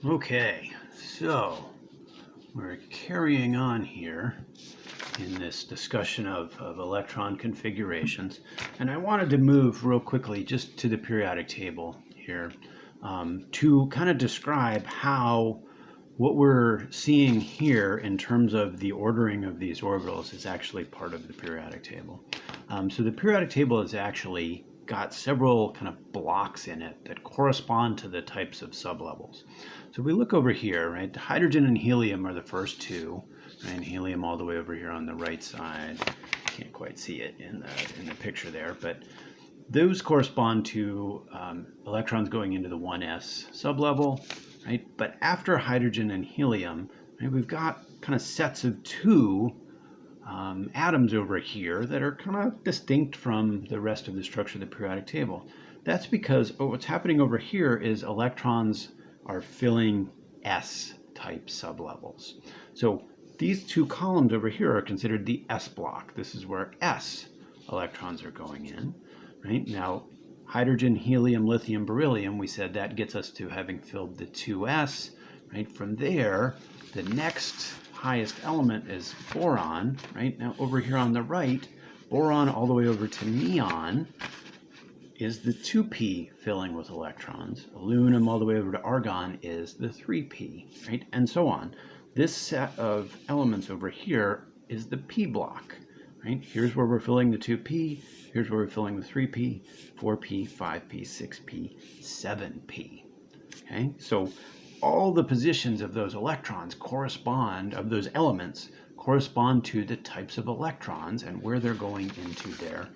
Okay, so we're carrying on here in this discussion of electron configurations, and I wanted to move real quickly just to the periodic table here to kind of describe how what we're seeing here in terms of the ordering of these orbitals is actually part of the periodic table. So the periodic table is actually got several kind of blocks in it that correspond to the types of sublevels. So we look over here, right? Hydrogen and helium are the first two, right? And helium all the way over here on the right side. Can't quite see it in the picture there, but those correspond to electrons going into the 1s sublevel, right? But after hydrogen and helium, right, we've got kind of sets of two atoms over here that are kind of distinct from the rest of the structure of the periodic table. That's because what's happening over here is electrons are filling s-type sublevels. So these two columns over here are considered the s block. This is where s electrons are going in, right? Now, hydrogen, helium, lithium, beryllium, we said that gets us to having filled the 2s, right? From there, the next highest element is boron, right? Now over here on the right, boron all the way over to neon is the 2p filling with electrons. Aluminum all the way over to argon is the 3p, right? And so on. This set of elements over here is the p block, right? Here's where we're filling the 2p, here's where we're filling the 3p, 4p, 5p, 6p, 7p, okay? So all the positions of those electrons correspond, of those elements, correspond to the types of electrons and where they're going into their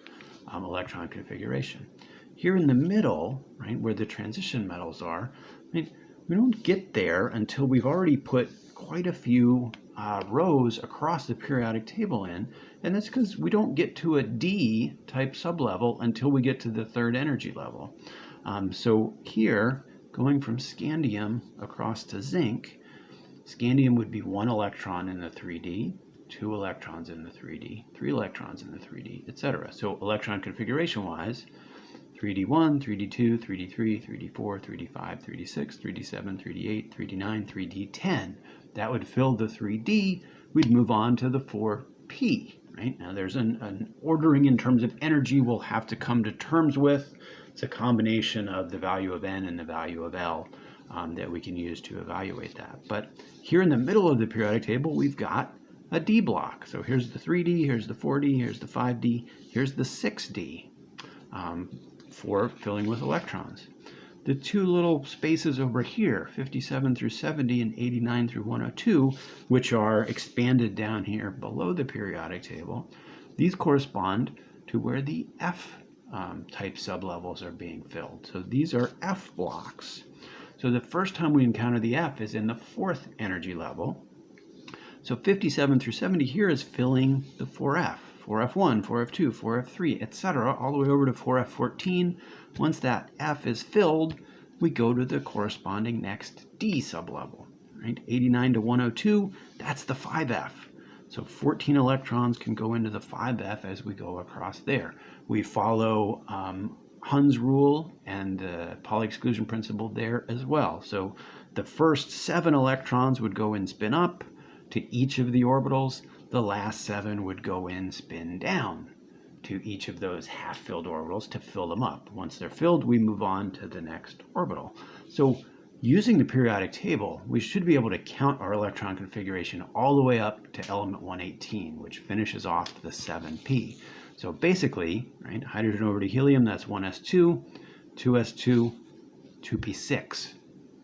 electron configuration. Here in the middle, right, where the transition metals are, right, we don't get there until we've already put quite a few rows across the periodic table in, and that's because we don't get to a D type sublevel until we get to the third energy level. So here, going from scandium across to zinc, scandium would be 1 electron in the 3D, 2 electrons in the 3D, 3 electrons in the 3D, etc. So electron configuration-wise, 3D1, 3D2, 3D3, 3D4, 3D5, 3D6, 3D7, 3D8, 3D9, 3D10. That would fill the 3D. We'd move on to the 4P, right? Now there's an ordering in terms of energy we'll have to come to terms with. It's a combination of the value of N and the value of L that we can use to evaluate that. But here in the middle of the periodic table, we've got a D block. So here's the 3D, here's the 4D, here's the 5D, here's the 6D for filling with electrons. The two little spaces over here, 57 through 70 and 89 through 102, which are expanded down here below the periodic table, these correspond to where the F type sublevels are being filled. So these are F blocks. So the first time we encounter the F is in the 4th energy level. So 57 through 70 here is filling the 4F, 4F1, 4F2, 4F3, etc., all the way over to 4F14. Once that F is filled, we go to the corresponding next D sublevel, right? 89 to 102, that's the 5F. So 14 electrons can go into the 5F as we go across there. We follow Hund's rule and the Pauli exclusion principle there as well. So the first 7 electrons would go in spin up to each of the orbitals. The last 7 would go in spin down to each of those half-filled orbitals to fill them up. Once they're filled, we move on to the next orbital. So using the periodic table, we should be able to count our electron configuration all the way up to element 118, which finishes off the 7p. So basically, right, hydrogen over to helium, that's 1s2, 2s2, 2p6,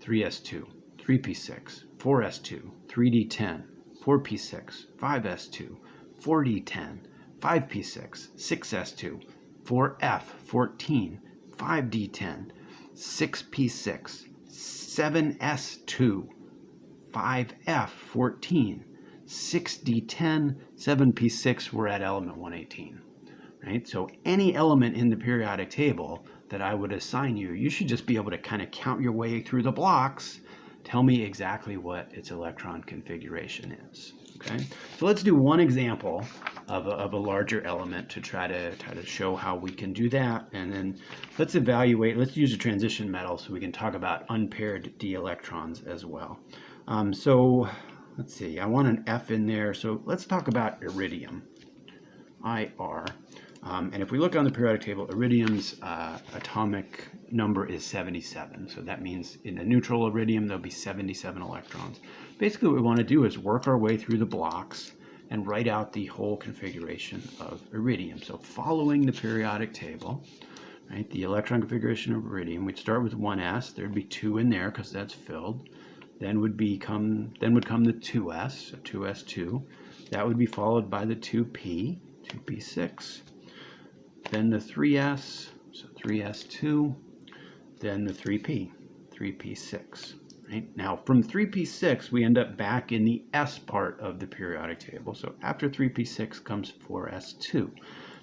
3s2, 3p6, 4s2, 3d10, 4p6, 5s2, 4d10, 5p6, 6s2, 4f14, 5d10, 6p6, 7s2, 5f14, 6d10, 7p6, we're at element 118, right? So any element in the periodic table that I would assign you, you should just be able to kind of count your way through the blocks, tell me exactly what its electron configuration is, okay? So let's do one example of a larger element to try to show how we can do that. And then let's use a transition metal so we can talk about unpaired d electrons as well. So let's see, I want an F in there, so let's talk about iridium, IR. And if we look on the periodic table, iridium's atomic number is 77. So that means in a neutral iridium, there'll be 77 electrons. Basically, what we want to do is work our way through the blocks and write out the whole configuration of iridium. So following the periodic table, right, the electron configuration of iridium, we'd start with 1s. There'd be 2 in there because that's filled. Then would come the 2s, so 2s2. That would be followed by the 2p, 2p6. Then the 3s, so 3s2. Then the 3p, 3p6. Right? Now from 3p6 we end up back in the s part of the periodic table. So after 3p6 comes 4s2.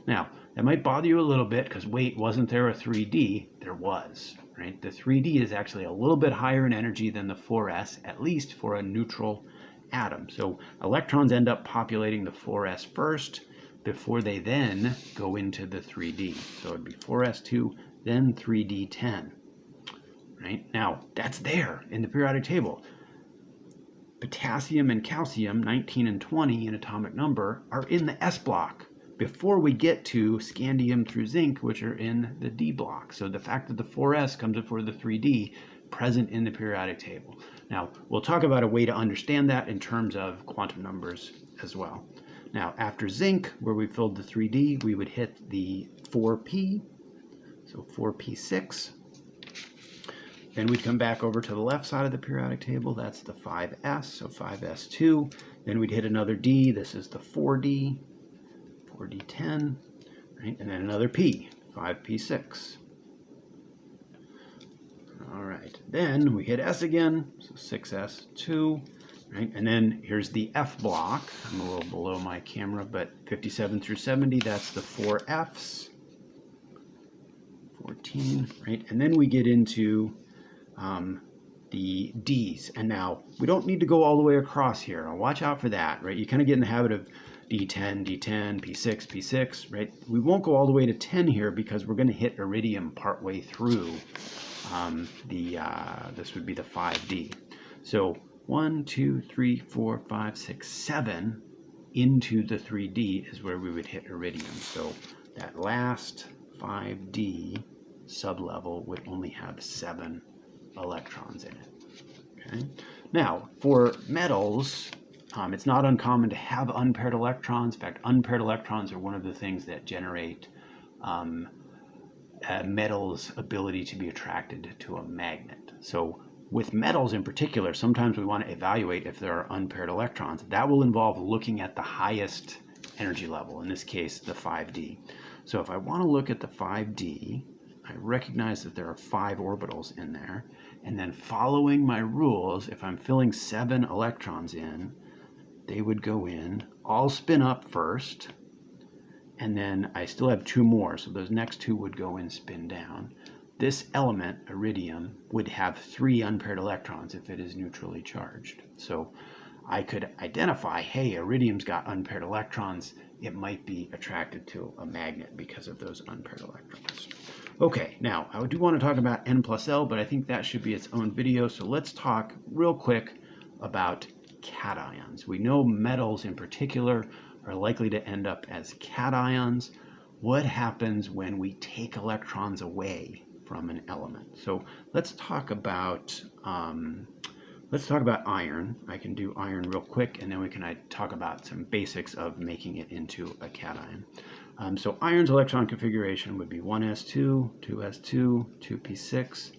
Now that might bother you a little bit because wait, wasn't there a 3d? There was. Right? The 3d is actually a little bit higher in energy than the 4s, at least for a neutral atom. So electrons end up populating the 4s first before they then go into the 3d. So it'd be 4s2, then 3d10. Right? Now, that's there in the periodic table. Potassium and calcium, 19 and 20 in atomic number, are in the S block before we get to scandium through zinc, which are in the D block. So the fact that the 4s comes before the 3d, present in the periodic table. Now, we'll talk about a way to understand that in terms of quantum numbers as well. Now, after zinc, where we filled the 3d, we would hit the 4p, so 4p6. Then we'd come back over to the left side of the periodic table. That's the 5s, so 5s2. Then we'd hit another d. This is the 4d, 4d10, right? And then another p, 5p6. All right. Then we hit s again, so 6s2, right? And then here's the f block. I'm a little below my camera, but 57 through 70, that's the 4f's, 14, right? And then we get into the D's. And now we don't need to go all the way across here. I'll watch out for that, right? You kind of get in the habit of D10, D10, P6, P6, right? We won't go all the way to 10 here because we're going to hit iridium partway through this would be the 5D. So 1, 2, 3, 4, 5, 6, 7 into the 3D is where we would hit iridium. So that last 5D sublevel would only have 7 electrons in it. Okay. Now, for metals, it's not uncommon to have unpaired electrons. In fact, unpaired electrons are one of the things that generate a metal's ability to be attracted to a magnet. So with metals in particular, sometimes we want to evaluate if there are unpaired electrons. That will involve looking at the highest energy level, in this case, the 5D. So if I want to look at the 5D, I recognize that there are 5 orbitals in there. And then following my rules, if I'm filling 7 electrons in, they would go in, all spin up first, and then I still have 2 more, so those next 2 would go in, spin down. This element, iridium, would have 3 unpaired electrons if it is neutrally charged. So I could identify, hey, iridium's got unpaired electrons. It might be attracted to a magnet because of those unpaired electrons. Okay, now I do want to talk about N plus L, but I think that should be its own video. So let's talk real quick about cations. We know metals in particular are likely to end up as cations. What happens when we take electrons away from an element? So let's talk about iron. I can do iron real quick, and then we can talk about some basics of making it into a cation. So iron's electron configuration would be 1s2, 2s2, 2p6,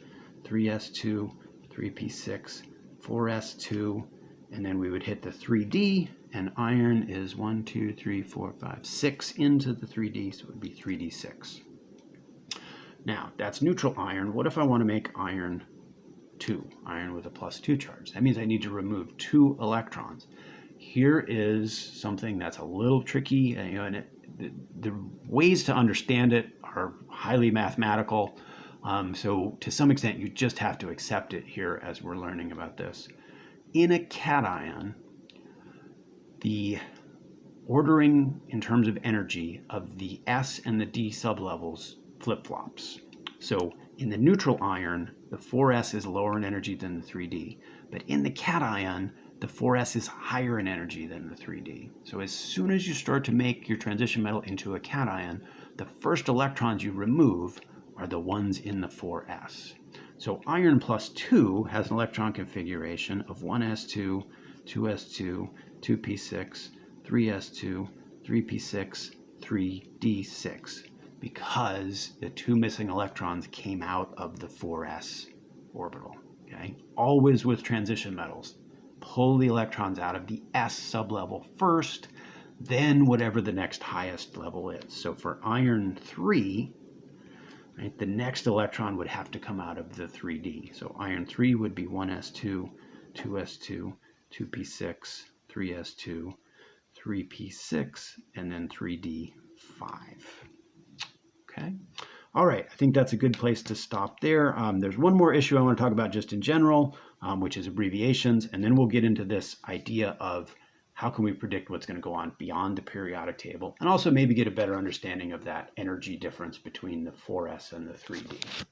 3s2, 3p6, 4s2, and then we would hit the 3d, and iron is 1, 2, 3, 4, 5, 6 into the 3d, so it would be 3d6. Now, that's neutral iron. What if I want to make iron 2, iron with a +2 charge? That means I need to remove 2 electrons. Here is something that's a little tricky, and the ways to understand it are highly mathematical. So to some extent, you just have to accept it here as we're learning about this. In a cation, the ordering in terms of energy of the S and the D sublevels flip-flops. So in the neutral iron, the 4s is lower in energy than the 3d, but in the cation, the 4s is higher in energy than the 3d. So as soon as you start to make your transition metal into a cation, the first electrons you remove are the ones in the 4s. So iron plus 2 has an electron configuration of 1s2, 2s2, 2p6, 3s2, 3p6, 3d6, because the two missing electrons came out of the 4s orbital. Okay? Always with transition metals, pull the electrons out of the s sublevel first, then whatever the next highest level is. So for iron 3, right, the next electron would have to come out of the 3d. So iron 3 would be 1s2, 2s2, 2p6, 3s2, 3p6, and then 3d5. Okay. All right, I think that's a good place to stop there. There's one more issue I want to talk about just in general, which is abbreviations, and then we'll get into this idea of how can we predict what's going to go on beyond the periodic table, and also maybe get a better understanding of that energy difference between the 4s and the 3d.